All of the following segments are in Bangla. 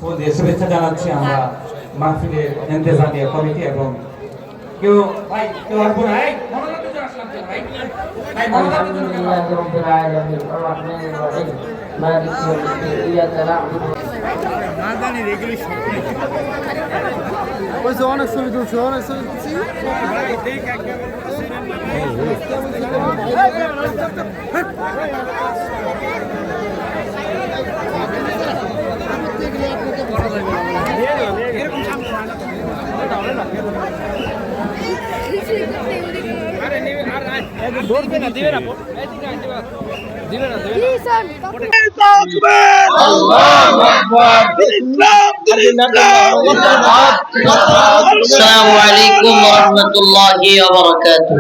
শুভেচ্ছা জানাচ্ছি আমরা মাহফিলের ইন্তেজামিয়া কমিটি এবং কেউ ভাই কেউ আসবো না এই মনোনয়ন দিতে আসলাম কেন ভাই ভাই মনোনয়ন দিতে কেন রব্বিল আলামিন আর-রাহমানির রহিম মালিক ইয়াউমিদ্দিন ইyyaka না'বুদু না জানি এগুলি সব ওই যে অনেক ছবি তুলছে অনেক ছবি তুলছি ভাই দেখ السلام عليكم ورحمة الله وبركاته.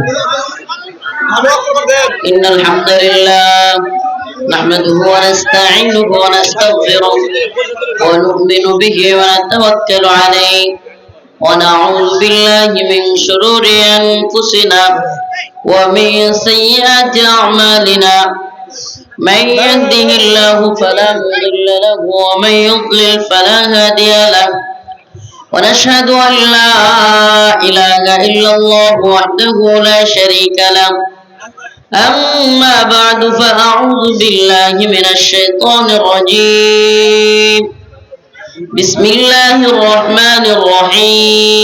إن الحمد لله نحمده ونستعينه ونستغفره ونؤمن به ونتوكل عليه ونعوذ بالله من شرور أنفسنا ومن سيئات أعمالنا من يهده الله فلا مضل له ومن يضلل فلا هادي له ونشهد أن لا إله إلا الله وحده لا شريك له أما بعد فأعوذ بالله من الشيطان الرجيم بسم الله الرحمن الرحيم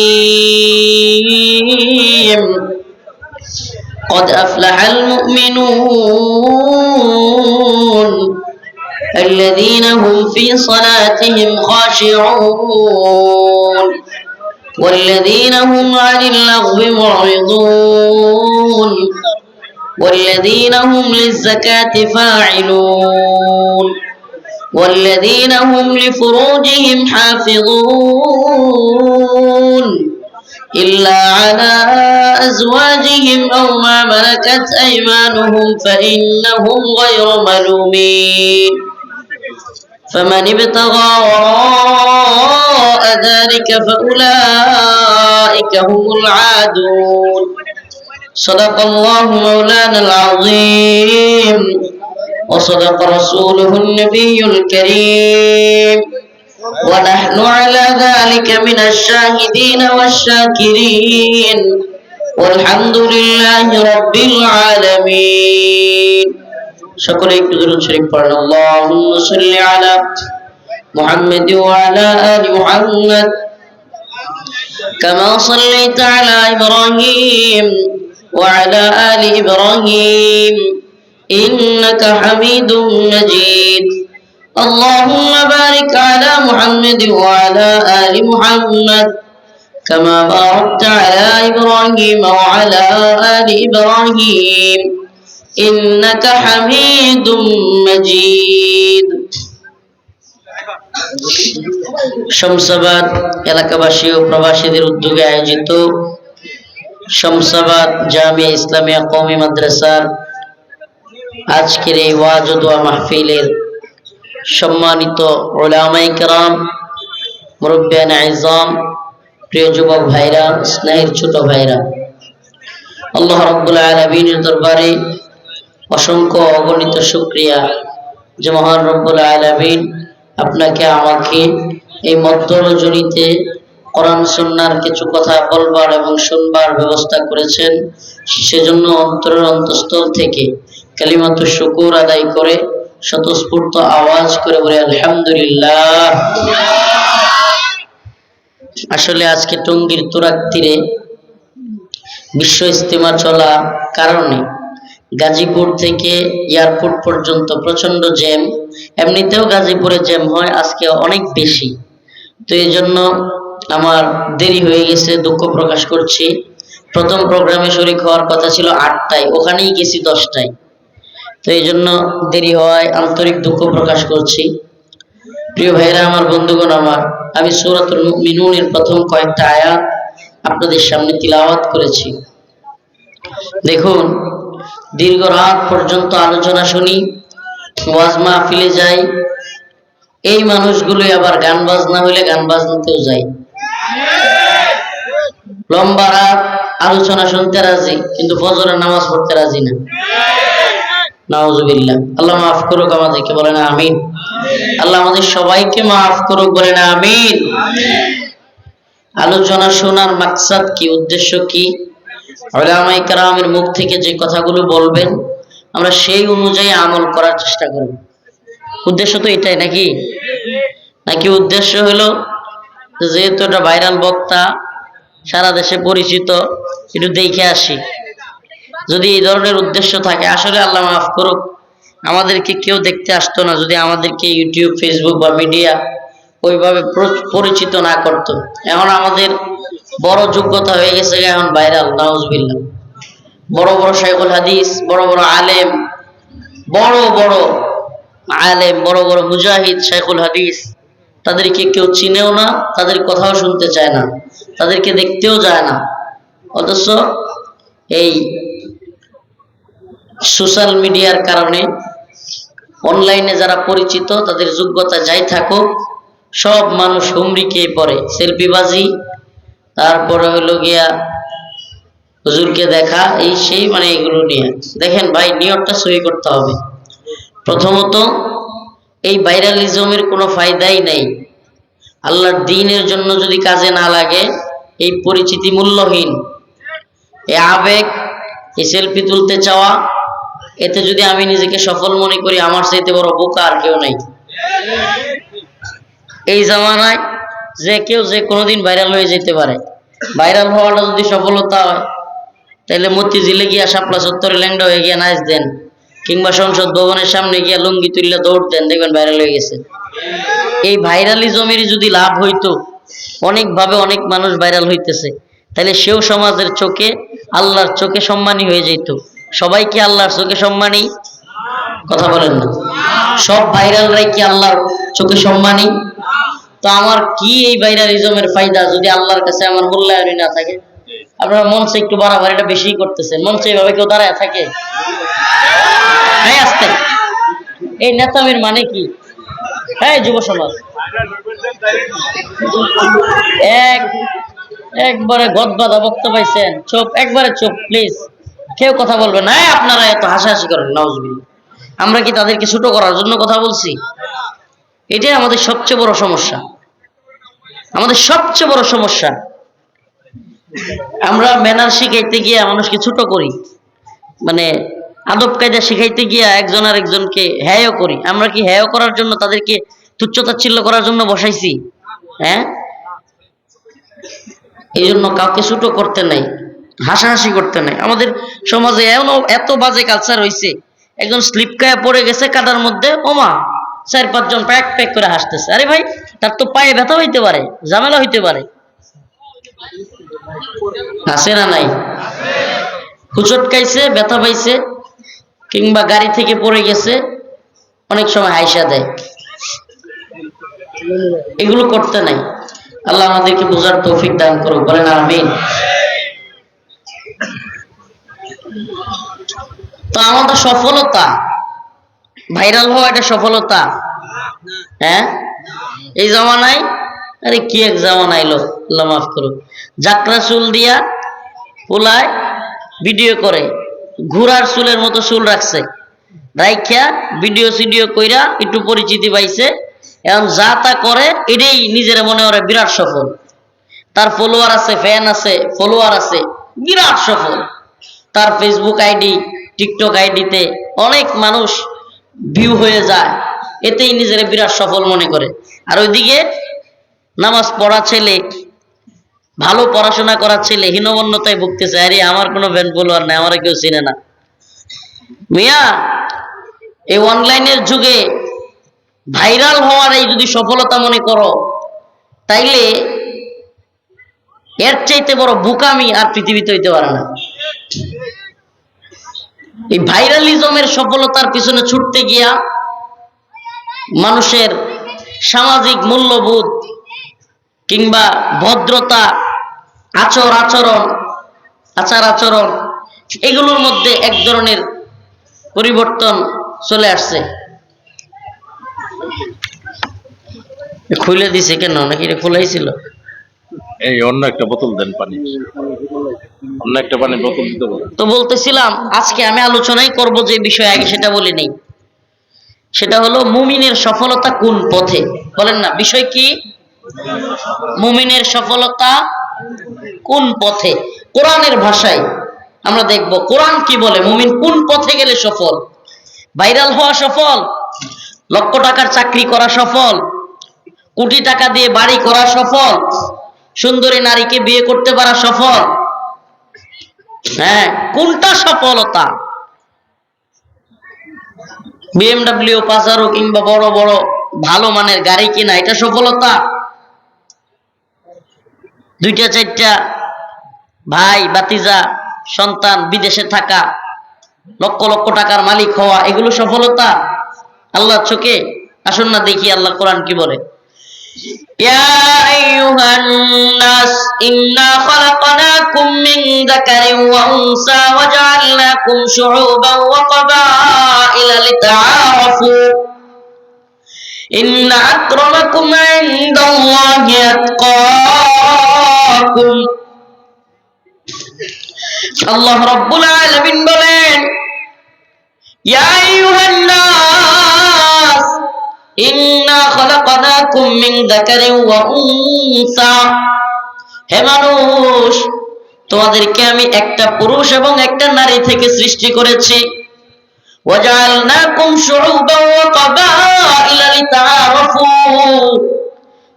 قد أفلح المؤمنون الذين هم في صلاتهم خاشعون والذين هم عن اللغو معرضون والذين هم للزكاة فاعلون والذين هم لفروجهم حافظون إلا على أزواجهم أو ما ملكت أيمانهم فإنهم غير ملومين فمن ابتغى وراء ذلك فأولئك هم العادون صدق الله مولانا العظيم وصدق رسوله النبي الكريم ونحن على ذلك من الشاهدين والشاكرين والحمد لله رب العالمين شكرا لك شريف فرنا اللهم صل على محمد وعلى آل محمد كما صليت على إبراهيم وعلى آل إبراهيم إنك حميد مجيد اللهم بارك على محمد وعلى آل محمد كما باركت على إبراهيم وعلى آل إبراهيم إنك حميد مجيد শামসাবাদ এলাকাবাসী ও প্রবাসীদের উদ্যোগে আয়োজিত শামসাবাদ জামিয়া ইসলামিয়া কওমি মাদ্রাসার আজকের এই ওয়াজ ও দোয়া মাহফিলের সম্মানিত উলামায়ে কেরাম, মুরব্বিয়ানে আযম, প্রিয় যুবক ভাইরা, স্নেহের ছোট ভাইরা, আল্লাহ রাব্বুল আলামিনের দরবারে অসংখ্য অগণিত শুকরিয়া যে মহান রব্বুল আলামিন আপনাকে আমাকে এই মধ্য রজনীতে কোরআন সুন্নাহর কিছু কথা বলবার এবং শুনবার ব্যবস্থা করেছেন। সেজন্য অন্তরের অন্তঃস্থল থেকে কালিমাতু শুকর আদায় করে স্বতঃস্ফূর্ত আওয়াজ করে বলে আলহামদুলিল্লাহ। আসলে আজকে টঙ্গীর তুরাগ তীরে বিশ্ব ইজতেমা চলা কারণে গাজীপুর থেকে এয়ারপোর্ট পর্যন্ত প্রচন্ড জ্যাম, এমনিতেও গাজীপুরে জ্যাম হয়, আজকে অনেক বেশি। তো এই জন্য আমার দেরি হয়ে গেছে, দুঃখ প্রকাশ করছি। প্রথম প্রোগ্রামে শরীক হওয়ার কথা ছিল 8টায়, ওখানেই গেছি 10টায়। তো এই জন্য দেরি হওয়ায় আন্তরিক দুঃখ প্রকাশ করছি। প্রিয় ভাইরা আমার, বন্ধুগণ আমার, আমি সূরাতুল মুমিনুনের প্রথম কয়েকটা আয়াত আপনাদের সামনে তিলাওয়াত করেছি। দেখুন, দীর্ঘ রাত পর্যন্ত আলোচনা শুনি, ওয়াজ মাহফিলে যাই, এই মানুষগুলো আবার গান বাজনা হইলে গান বাজনাতেও যায়। লম্বা রাত আলোচনা শুনতে রাজি, কিন্তু ফজরের নামাজ পড়তে রাজি না। নাউজুবিল্লাহ। আল্লাহ মাফ করুক আমাদেরকে, বলেন আমিন। আল্লাহ আমাদের সবাইকে মাফ করুক, বলেন আমিন। আলোচনা শোনার মাকসাদ কি, উদ্দেশ্য কি? উলামায়ে কেরামের মুখ থেকে যে কথাগুলো বলবেন আমরা সেই অনুযায়ী আমল করার চেষ্টা করব। উদ্দেশ্য তো এটাই নাকি? নাকি উদ্দেশ্য হলো যেহেতু এটা ভাইরাল বক্তা, সারা দেশে পরিচিত, একটু দেখে আসি? যদি এই ধরনের উদ্দেশ্য থাকে, আসলে আল্লাহ মাফ করুক, আমাদেরকে কেউ দেখতে আসতো না যদি আমাদেরকে ইউটিউব, ফেসবুক বা মিডিয়া ওইভাবে পরিচিত না করত। এখন আমাদের বড় যোগ্যতা হয়ে গেছে, এখন ভাইরাল, নাউজুবিল্লাহ। বড় বড় শাইখুল হাদিস, বড় বড় আলেম, বড় বড় মুজাহিদ শাইখুল হাদিস, তাদেরকে কেউ চিনেও না, তাদের কথাও শুনতে চায় না, তাদেরকে দেখতেও যায় না। অথচ এই সোশ্যাল মিডিয়ার কারণে অনলাইনে যারা পরিচিত, তাদের যোগ্যতা যাই থাকুক, সব মানুষ হুমড়ি খেয়ে পড়ে। সেলফিবাজি, তারপরে হলো গিয়া হুজুরকে দেখা, এই সেই, মানে এগুলো নিয়ে। দেখেন ভাই, নিয়তটা সহি করতে হবে। প্রথমত, এই ভাইরালিজমের কোনো ফায়দাই নেই। আল্লাহর দ্বীনের জন্য যদি কাজে না লাগে, এই পরিচিতি মূল্যহীন। এই আবেগ, এই সেলফি তুলতে চাওয়া, এতে যদি আমি নিজেকে সফল মনে করি, আমার চাইতে বড় বোকা আর কেউ নাই। এই জামানায় যে কেউ যে কোনোদিন ভাইরাল হয়ে যেতে পারে। ভাইরাল হওয়াটা যদি সফলতা হয়, তাহলে মতিঝিলে গিয়া শাপলা চত্বরে ল্যাংড়া হয়ে গিয়া নাচ দেন, কিংবা সংসদ ভবনের সামনে গিয়া লুঙ্গি তুললে দৌড় দেন, দেখবেন ভাইরাল হয়ে গেছে। এই ভাইরালিজমেরই যদি লাভ হইতো, অনেকভাবে অনেক মানুষ ভাইরাল হইতেছে, তাহলে সেও সমাজের চোখে, আল্লাহর চোখে সম্মানী হয়ে যেত। সবাই কি আল্লাহর চোখে সম্মানী? কথা বলেন না। সব ভাইরালরাই কি আল্লাহর চোখে সম্মানী? তো আমার কি এই ভাইরালিজমের ফায়দা যদি আল্লাহর কাছে আমার মূল্যায়নই না থাকে? আপনারা মঞ্চে একটু বাড়াবাড়িটা বেশি করতেছেন। মঞ্চে এইভাবে কেউ দাঁড়ায় থাকে? আসতে এই নেতামির মানে কি? হ্যাঁ, যুব সমাজ একবারে গদবাদা বক্তব্য পাইছেন, চুপ, একবারে চুপ প্লিজ, কেউ কথা বলবে না। আপনারা এত হাসাহাসি করেন, নাউজুবিল্লাহ। আমরা কি তাদেরকে ছোট করার জন্য কথা বলছি? এটাই আমাদের সবচেয়ে বড় সমস্যা। আমাদের সবচেয়ে বড় সমস্যা, আমরা ম্যানার শিখাইতে গিয়া মানুষকে ছোট করি, মানে আদব কায়দা শিখাইতে গিয়া একজন আর একজনকে হেয় করি। আমরা কি হেয় করার জন্য, তাদেরকে তুচ্ছতাচ্ছিল্য করার জন্য বসাইছি? হ্যাঁ, এই জন্য কাউকে ছোট করতে নাই, হাসাহাসি করতে নাই। আমাদের সমাজে এত বাজে কালচার হয়েছে, একজন স্লিপ খায়া পড়ে গেছে কাদার মধ্যে, ওমা 4-5 জন প্যাক প্যাক করে হাসতেছে। আরে ভাই, তার তো পায়ে ব্যথা হইতে পারে, ঝামেলা হইতে পারে, আছে না নাই? হুচট খাইছে, ব্যথা পাইছে, কিংবা গাড়ি থেকে পড়ে গেছে, অনেক সময় হাইসা দেয়। এগুলো করতে নাই। আল্লাহ আমাদেরকে বোঝার তৌফিক দান করুক, বলেন আমিন। তো আমাদের সফলতা, ভাইরাল হওয়া এটা সফলতা? হ্যাঁ, এই জামানায়, আরে কি এক জামানা আইলো, আল্লাহ মাফ করুক। জাকরা চুল দিয়া পোলায় ভিডিও করে, ঘোড়ার চুলের মতো চুল রাখছে, রাইখা ভিডিও সিডিও কইরা একটু পরিচিতি পাইছে। এখন যা তা করে, এটাই নিজের মনে হয় বিরাট সফল। তার ফলোয়ার আছে, ফ্যান আছে, ফলোয়ার আছে, বিরাট সফল। তার ফেসবুক আইডি, টিকটক আইডিতে অনেক মানুষ ভিউ হয়ে যায়, এতেই নিজের বিরাট সফল মনে করে। আর ওইদিকে নামাজ পড়া ছেলে, ভালো পড়াশোনা করা ছেলে হীনমন্যতায় ভুগতেছে। আরে আমার কোনো ফ্যান ফলোয়ার নাই, আমার কেউ চিনে না। মিয়া, এই অনলাইনের যুগে ভাইরাল হওয়ার এই যদি সফলতা মনে করো, তাইলে এর চাইতে বড় বোকামি আর পৃথিবীতে হইতে পারে না। এই ভাইরালিজমের সফলতার পিছনে ছুটতে গিয়া মানুষের সামাজিক মূল্যবোধ কিংবা ভদ্রতা, আচার আচরণ এগুলোর মধ্যে এক ধরনের পরিবর্তন চলে আসছে। খুলে দিছে কেন? নাকি এটা খোলাই ছিল? এই অন্য একটা বোতল দেন, পানি, অন্য একটা পানি বোতল দিতে বলেন। তো বলতেছিলাম, আজকে আমি আলোচনাই করব যে বিষয়, আগে সেটা বলি নেই। সেটা হলো মুমিনের সফলতা কোন পথে, বলেন না বিষয় কি? মুমিনের সফলতা কোন পথে? কোরআনের ভাষায় আমরা দেখব কোরআন কি বলে, মুমিন কোন পথে গেলে সফল? ভাইরাল হওয়া সফল, লক্ষ টাকার চাকরি করা সফল, কোটি টাকা দিয়ে বাড়ি করা সফল, সুন্দরী নারীকে বিয়ে করতে পারা সফল? হ্যাঁ, কোনটা সফলতা? BMW, পাজারো কিংবা বড় বড় ভালো মানের গাড়ি কিনা এটা সফলতা? দুইটা চারটা ভাই ভাতিজা সন্তান বিদেশে থাকা, লক্ষ লক্ষ টাকার মালিক হওয়া, এগুলো সফলতা আল্লাহর চোখে? আসুন না দেখি আল্লাহ কোরআন কি বলে। ইয়া আইয়ুহান নাস ইন্না খালাকনাকুম মিন যাকারিন ওয়া উনসা ওয়া জাআলনাকুম শুউবান ওয়া ক্বাবাইলা লিতাআরাফু ইন্না আকরামাকুম ইনদাল্লাহি আতকাকুম। আল্লাহ রাব্বুল আলামিন বলেন, ইয়া আইয়ুহান নাস ইন্না খালাকনাকুম মিন যাকারিন ওয়া উনসা, হে মানুষ তোমাদেরকে আমি একটা পুরুষ এবং একটা নারী থেকে সৃষ্টি করেছি। ওয়া জাআলনাকুম শুউবান ওয়া ক্বাবাইলা লিতাআরাফু,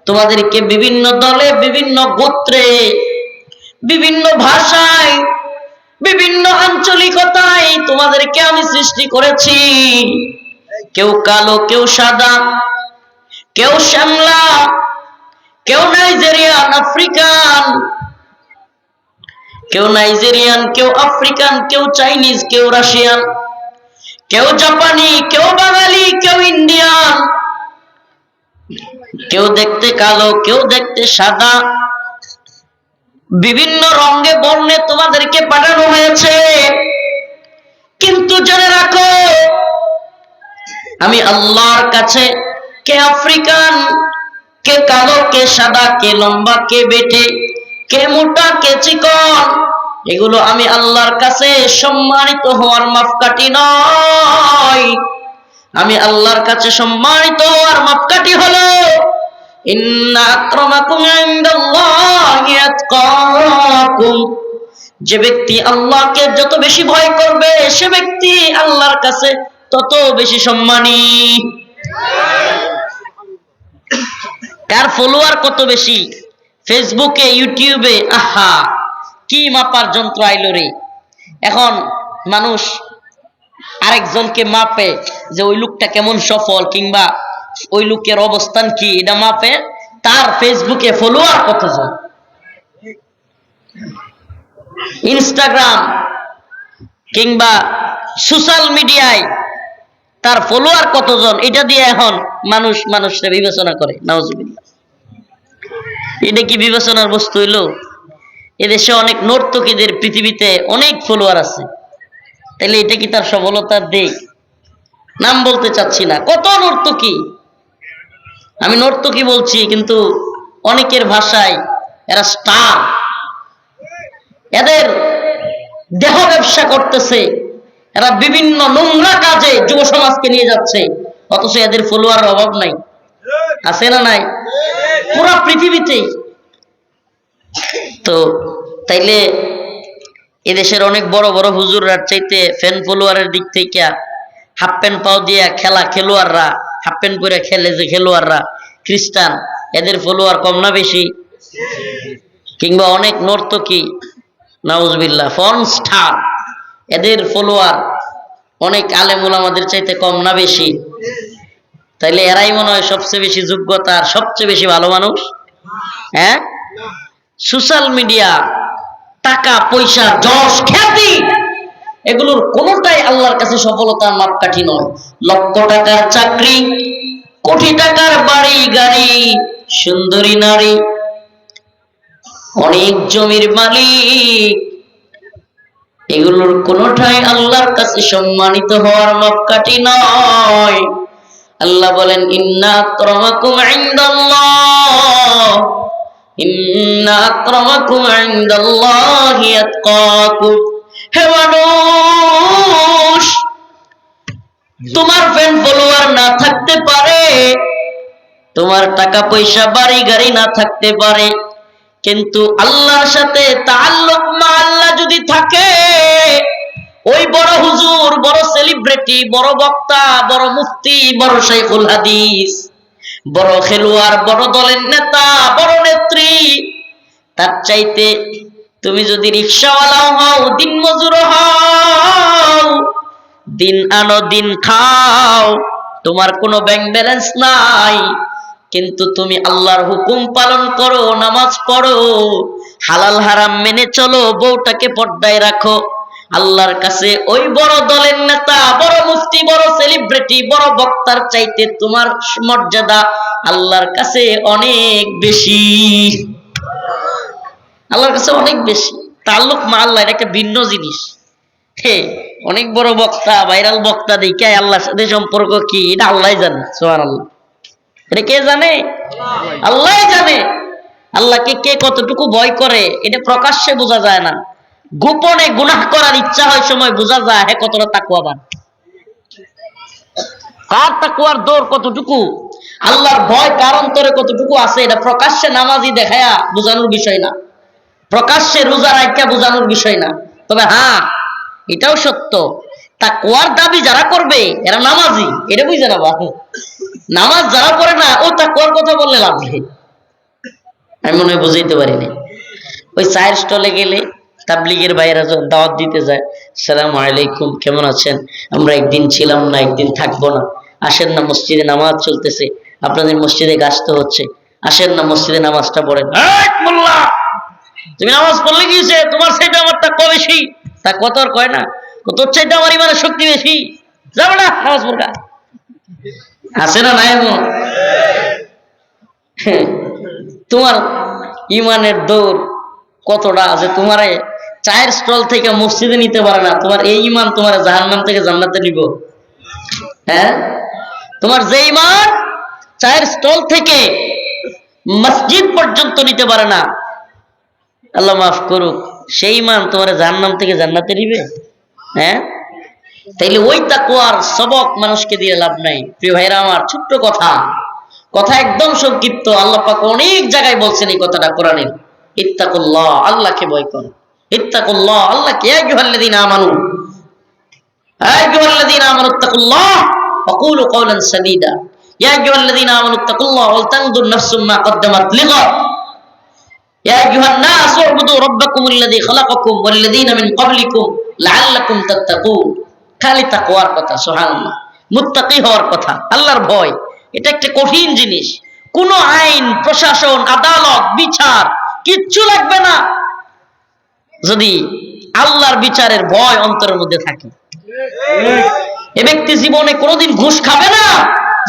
তোমাদেরকে বিভিন্ন দলে, বিভিন্ন গোত্রে, বিভিন্ন ভাষায়, বিভিন্ন আঞ্চলিকতায় তোমাদেরকে আমি সৃষ্টি করেছি। কেউ কালো, কেউ সাদা, কেউ শ্যামলা, কেউ নাইজেরিয়ান, আফ্রিকান, কেউ নাইজেরিয়ান, কেউ আফ্রিকান, কেউ চাইনিজ, কেউ রাশিয়ান, কেউ জাপানি, কেউ বাঙালি, কেউ ইন্ডিয়ান, কেউ দেখতে কালো, কেউ দেখতে সাদা, বিভিন্ন রঙে বর্ণে তোমাদেরকে পাঠানো হয়েছে। কিন্তু জেনে রাখো, আমি আল্লাহর কাছে কে আফ্রিকান, কে কালো, কে সাদা, কে লম্বা, কে বেটে, কে মোটা, কে চিকন, এগুলো আমি আল্লাহর কাছে সম্মানিত হওয়ার মাপকাঠি নয়। আমি আল্লাহর কাছে সম্মানিত হওয়ার মাপকাঠি হলো ইন্না আকরামাকুম ইনদাল্লাহি আতকাকুম, যে ব্যক্তি আল্লাহকে যত বেশি ভয় করবে সে ব্যক্তি আল্লাহর কাছে তত বেশি সম্মানী। কার ফলোয়ার কত বেশি ফেসবুকে, ইউটিউবে, আহা কি মাপার যন্ত্র আইলো রে। এখন মানুষ আরেকজনকে মাপে যে ওই লোকটা কেমন সফল কিংবা ওই লোকের অবস্থান কি, এটা মাপে তার ফেসবুকে ফলোয়ার কতজন, ইনস্টাগ্রাম কিংবা সোশ্যাল মিডিয়ায় তার ফলোয়ার কতজন, এটা দিয়ে এখন মানুষকে বিবেচনা করে। নাউজুবিল্লাহ, এটা কি বিবেচনার বস্তু হইলো? এদেশে অনেক নর্তকীদের পৃথিবীতে অনেক ফলোয়ার আছে, তাহলে এটা কি তার সফলতার দিক? নাম বলতে চাচ্ছি না, কত নর্তকী, আমি নর্তকী বলছি কিন্তু অনেকের ভাষায় এরা স্টার, এদের দেহ ব্যবসা করতেছে, এরা বিভিন্ন নোংরা কাজে যুব সমাজকে নিয়ে যাচ্ছে, অথচ এদের ফলোয়ারের অভাব নাই, আছে না নাই? পুরো পৃথিবীতেই। তো তাইলে এদেশের অনেক বড় বড় হুজুররা চাইতে ফ্যান ফলোয়ারের দিক থেকে হাফ প্যান্ট পাও দিয়া খেলা খেলোয়াড়রা, হাফ প্যান্ট পরে খেলে যে খেলোয়াড়রা খ্রিস্টান, এদের ফলোয়ার কম না বেশি? কিংবা অনেক নর্তকী, নাউজুবিল্লাহ, পর্ন স্টার, এদের ফলোয়ার অনেক আলেম ওলামাদের চাইতে কম না বেশি? তাইলে এরাই মনে হয় সবচেয়ে বেশি যোগ্যতা আর সবচেয়ে বেশি ভালো মানুষ। হ্যাঁ, সোশ্যাল মিডিয়া, টাকা পয়সা, যশ খ্যাতি, এগুলোর কোনোটাই আল্লাহর কাছে সফলতার মাপকাঠি নয়। লক্ষ টাকার চাকরি, কোটি টাকার বাড়ি গাড়ি, সুন্দরী নারী, অনেক জমির মালিক, এগুলোর কোনোটাই আল্লাহর কাছে সম্মানিত হওয়ার মাপকাঠি নয়। আল্লাহ বলেন, ইন্না আকরামাকুম ইনদাল্লাহ, ইন্না আকরামাকুম ইনদাল্লাহি আতকাকুম। হে মানুষ, তোমার ফ্যান ফলোয়ার না থাকতে পারে, তোমার টাকা পয়সা বাড়ি গাড়ি না থাকতে পারে, কিন্তু আল্লাহর সাথে তাআল্লুক মা আল্লাহ যদি থাকে, ওই বড় হুজুর, বড় সেলিব্রিটি, বড় বক্তা, বড় মুফতি, বড় শাইখুল হাদিস, বড় খেলোয়াড়, বড় দলের নেতা, বড় নেত্রী, তার চাইতে তুমি যদি রিকশাওয়ালাও হও, দিন মজুর হও, দিন আনো দিন খাও, তোমার কোনো ব্যাংক ব্যালেন্স নাই, কিন্তু তুমি আল্লাহর হুকুম পালন করো, নামাজ পড়ো, হালাল হারাম মেনে চলো, বউটাকে পর্দায় রাখো, আল্লাহর কাছে ওই বড় দলের নেতা, বড় মুফতি, বড় সেলিব্রিটি, বড় বক্তার চাইতে তোমার মর্যাদা আল্লাহর কাছে অনেক বেশি। আল্লাহর কাছে অনেক বেশি। তাআল্লুক মা আল্লাহ এটা একটা ভিন্ন জিনিস। অনেক বড় বক্তা, ভাইরাল বক্তা দেখে আল্লাহর সাথে সম্পর্ক কি, এটা আল্লাহই জানে। সুবহানাল্লাহ। এটা কে জানে? আল্লাহই জানে। আল্লাহকে কে কতটুকু ভয় করে এটা প্রকাশ্যে বোঝা যায় না, গোপনে গুনাহ করার ইচ্ছা হয় সময় বোঝা যায় হে কতটা তাকওয়াবান। কার তাকওয়ার দৌড় কতটুকু, আল্লাহর ভয় কার অন্তরে কতটুকু আছে, এটা প্রকাশ্যে নামাজি দেখায়া বোঝানোর বিষয় না, প্রকাশ্যে রোজা রাখা বোঝানোর বিষয় না। তবে হ্যাঁ, এটাও সত্য, তাকওয়ার দাবি যারা করবে এরা নামাজি, এটা বুঝে না। নামাজ যারা পড়ে না, ও তাকওয়ার কথা বললে লাভ নেই। আমি মনে হয় বুঝাইতে পারিনি। ওই চায়ের স্টলে গেলে তাবলীগের ভাইয়েরা যখন দাওয়াত দিতে যায়, আসসালামু আলাইকুম, কেমন আছেন, আমরা একদিন ছিলাম না, একদিন থাকবো না, আসেন না মসজিদে নামাজ চলতেছে, আপনাদের মসজিদে আসতে হচ্ছে, আসেন না মসজিদে নামাজটা পড়েন। মোল্লা, তুমি নামাজ পড়লে গিয়েছে, তোমার চাইতে আমার তাকওয়া বেশি। তা কত আর কয় না, তোর চাইতে আমার ইমানের শক্তি বেশি, যাবে না নামাজ পড়া। আছে না নাই? তোমার ইমানের দৌড় কতটা আছে, তোমারে চায়ের স্টল থেকে মসজিদে নিতে পারে না, তোমার এই ইমান তোমার জাহান্নাম থেকে জান্নাতে নিব? হ্যাঁ, তোমার যে ইমান চায়ের স্টল থেকে মসজিদ পর্যন্ত নিতে পারে না, আল্লাহ মাফ করুক, সেই ইমান তোমার জাহান্নাম থেকে জান্নাতে নিবে? হ্যাঁ, তাইলে ওই তাকওয়ার সবক মানুষকে দিয়ে লাভ নাই। প্রিয় ভাইরা আমার, ছোট্ট কথা একদম সংক্ষিপ্ত। আল্লাহ পাক অনেক জায়গায় বলছেন এই কথাটা কোরআনে, ইত্তাকুল্লাহ, আল্লাহকে ভয় করো, ইত্তাকুল্লাহ, আল্লাহকে, ইয়া আইয়ুহাল্লাযীনা আমানু, ইয়া আইয়ুহাল্লাযীনা আমানু ইত্তাকুল্লাহ ওয়া কুলু কাওলান সাদীদা, ইয়া আইয়ুহাল্লাযীনা আমানু ইত্তাকুল্লাহ ওয়াল তানজুর নাফসুম মা কদ্দামাত লিগাদ, ইয়া আইয়ুহান নাস উবুদু রাব্বাকুমুল্লাযী খালাকাকুম ওয়াল্লাযীনা মিন ক্বাবলিকুম লাআল্লাকুম তাত্তাকুন। খালি তাকওয়ার কথা, সুবহানাল্লাহ, মুত্তাকি হওয়ার কথা, আল্লাহর ভয়। এটা একটা কঠিন জিনিস। কোন আইন, প্রশাসন, আদালত, বিচার কিচ্ছু লাগবে না যদি আল্লাহর বিচারের ভয় অন্তরের মধ্যে থাকে। এ ব্যক্তি জীবনে কোনোদিন ঘুষ খাবে না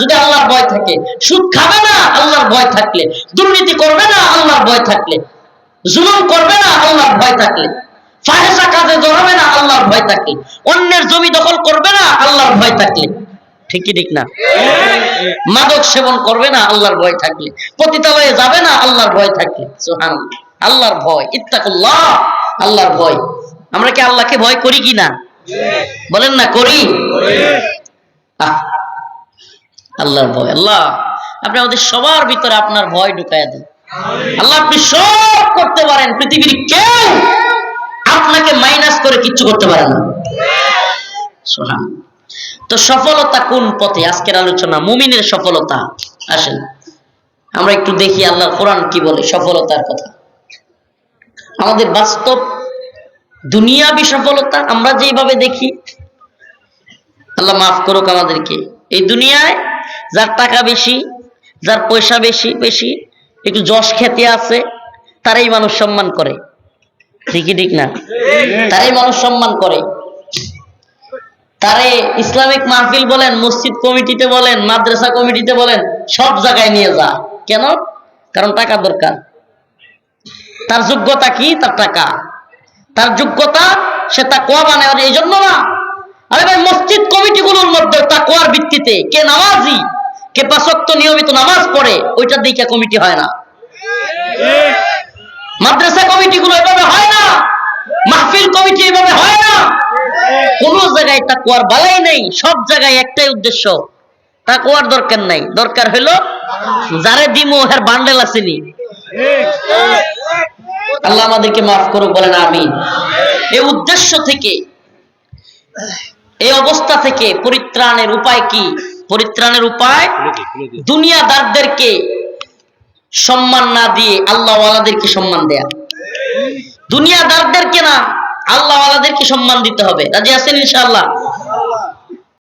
যদি আল্লাহর ভয় থাকে, সুদ খাবে না আল্লাহর ভয় থাকলে, দুর্নীতি করবে না আল্লাহর ভয় থাকলে, জুলুম করবে না আল্লাহর ভয় থাকলে, ফাহিশা কাজে জড়াবে না আল্লাহর ভয় থাকলে, অন্যের জমি দখল করবে না আল্লাহর ভয় থাকলে, ঠিক কি ঠিক না? মাদক সেবন করবে না আল্লাহর ভয় থাকলে, পতিতালয়ে যাবে না আল্লাহর ভয় থাকলে। সুবহানাল্লাহ, আল্লাহর ভয়, ইত্তাকুল্লাহ, আল্লাহর ভয়। আমরা কি আল্লাহকে ভয় করি কি না? বলেন না, করি? আল্লাহর ভয়। আল্লাহ আপনি আমাদের সবার ভিতরে আপনার ভয় ঢুকাইয়া দেন। আল্লাহ আপনি সব করতে পারেন, পৃথিবীর কেউ আপনাকে মাইনাস করে কিচ্ছু করতে পারে না। সুবহানাল্লাহ। তো সফলতা কোন পথে? আজকের আলোচনা মুমিনের সফলতা। আসেন আমরা একটু দেখি আল্লাহর কোরআন কি বলে সফলতার কথা। আমাদের বাস্তব দুনিয়াবি সফলতা আমরা যেভাবে দেখি, আল্লাহ মাফ করুক আমাদেরকে, এই দুনিয়ায় যার টাকা বেশি, যার পয়সা বেশি বেশি, একটু যশ খ্যাতি আছে, তারাই মানুষ সম্মান করে, ঠিকই ঠিক না? তারাই মানুষ সম্মান করে। তারে ইসলামিক মাহফিল বলেন, মসজিদ কমিটিতে বলেন, মাদ্রাসা কমিটিতে বলেন, সব জায়গায় নিয়ে যা। কেন? কারণ টাকা দরকার। তার যোগ্যতা কি? তার টাকা। তার যোগ্যতা সে তাকওয়া বানায়, এই জন্য না। আরে ভাই, মসজিদ কমিটিগুলোর মধ্যে তাকওয়ার ভিত্তিতে কে নামাজি, কে পাঁচ ওয়াক্ত নিয়মিত নামাজ পড়ে, ওইটার দিকে কমিটি হয় না। মাদ্রাসা কমিটিগুলো এভাবে হয় না। মাহফিল কমিটি এভাবে হয় না। কোন জায়গায় তাকওয়ার বালাই নেই, সব জায়গায় একটাই উদ্দেশ্য, তাকওয়ার দরকার নাই, দরকার হলো যারে দিমো এর বান্ডেল আসেনি। আল্লাহ আমাদেরকে মাফ করুক, বলেন আমিন। এই উদ্দেশ্য থেকে, এই অবস্থা থেকে পরিত্রাণের উপায় কি? পরিত্রাণের উপায় দুনিয়াদারদেরকে সম্মান না দিয়ে আল্লাহ ওয়ালাদেরকে সম্মান দেয়া। দুনিয়াদারদেরকে না, আল্লাহ ওয়ালাদেরকে সম্মান দিতে হবে। রাজি আছেন ইনশাআল্লাহ?